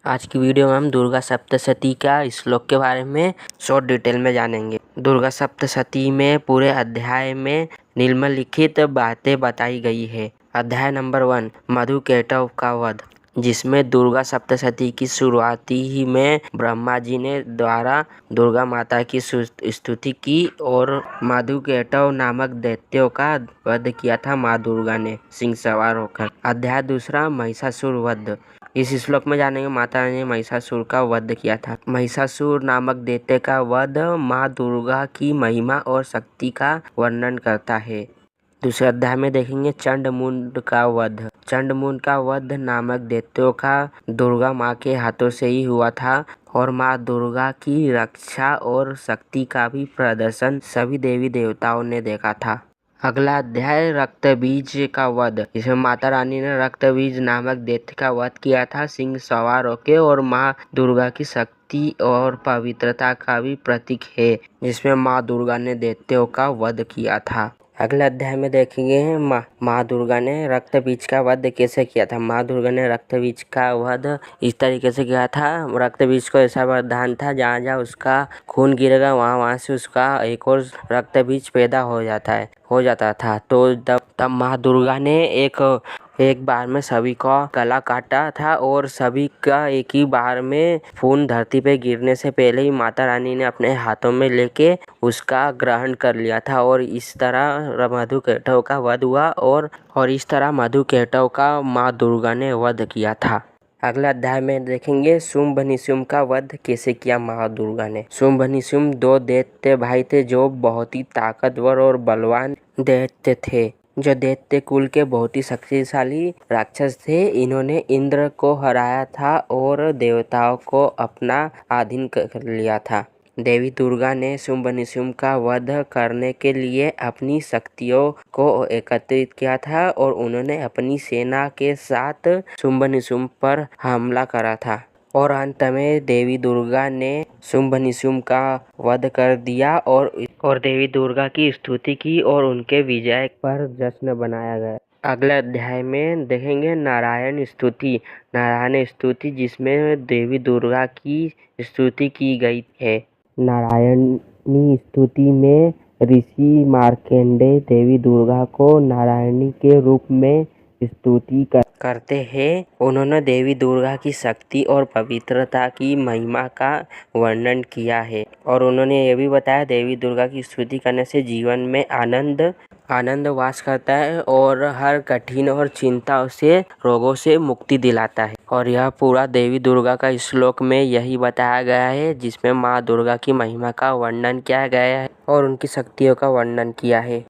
आज की वीडियो में हम दुर्गा सप्तशती का श्लोक के बारे में शॉर्ट डिटेल में जानेंगे। दुर्गा सप्तशती में पूरे अध्याय में निम्नलिखित बातें बताई गई है। अध्याय नंबर 1, मधुकैटभ का वध, जिसमें दुर्गा सप्तशती की शुरुआती ही में ब्रह्मा जी ने द्वारा दुर्गा माता की स्तुति की और मधुकैटभ नामक दैत्यों का वध किया था माँ दुर्गा ने सिंह सवार होकर। अध्याय 2, महिषासुर वध। इस श्लोक में जानेंगे माता ने महिषासुर का वध किया था। महिषासुर नामक दैत्य का वध माँ दुर्गा की महिमा और शक्ति का वर्णन करता है। दूसरे अध्याय में देखेंगे चंडमुंड का वध। चंडमुंड का वध नामक दैत्यों का दुर्गा माँ के हाथों से ही हुआ था और माँ दुर्गा की रक्षा और शक्ति का भी प्रदर्शन सभी देवी देवताओं ने देखा था। अगला अध्याय रक्तबीज का वध, जिसमें माता रानी ने रक्तबीज नामक दैत्य का वध किया था सिंह सवार होकर और माँ दुर्गा की शक्ति और पवित्रता का भी प्रतीक है, जिसमें माँ दुर्गा ने दैत्यों का वध किया था। अगले अध्याय में देखेंगे माँ दुर्गा ने रक्तबीज का वध कैसे किया था। माँ दुर्गा ने रक्तबीज का वध इस तरीके से किया था। रक्तबीज को ऐसा वरदान था, जहाँ जहाँ उसका खून गिरेगा वहाँ से उसका एक और रक्तबीज पैदा हो जाता था। तो तब माँ दुर्गा ने एक बार में सभी का गला काटा था और सभी का एक ही बार में खून धरती पे गिरने से पहले ही माता रानी ने अपने हाथों में लेके उसका ग्रहण कर लिया था और इस तरह मधुकैटभ का वध हुआ और इस तरह मधुकैटभ का माँ दुर्गा ने वध किया था। अगले अध्याय में देखेंगे शुंभ निशुंभ का वध कैसे किया माँ दुर्गा ने। शुंभ निशुंभ 2 दैत्य भाई थे जो बहुत ही ताकतवर और बलवान दैत्य थे, जो दैत्य कुल के बहुत ही शक्तिशाली राक्षस थे। इन्होंने इंद्र को हराया था और देवताओं को अपना अधीन कर लिया था। देवी दुर्गा ने शुंभ निशुंभ का वध करने के लिए अपनी शक्तियों को एकत्रित किया था और उन्होंने अपनी सेना के साथ शुंभ निशुंभ पर हमला करा था और अंत में देवी दुर्गा ने शुंभ निशुंभ का वध कर दिया और देवी दुर्गा की स्तुति की और उनके विजय पर जश्न बनाया गया। अगले अध्याय में देखेंगे नारायण स्तुति, जिसमें देवी दुर्गा की स्तुति की गई है। नारायणी स्तुति में ऋषि मार्कंडेय देवी दुर्गा को नारायणी के रूप में स्तुति करते हैं। उन्होंने देवी दुर्गा की शक्ति और पवित्रता की महिमा का वर्णन किया है और उन्होंने ये भी बताया देवी दुर्गा की स्तुति करने से जीवन में आनंद वास करता है और हर कठिन और चिंता से रोगों से मुक्ति दिलाता है। और यह पूरा देवी दुर्गा का श्लोक में यही बताया गया है, जिसमें माँ दुर्गा की महिमा का वर्णन किया गया है और उनकी शक्तियों का वर्णन किया है।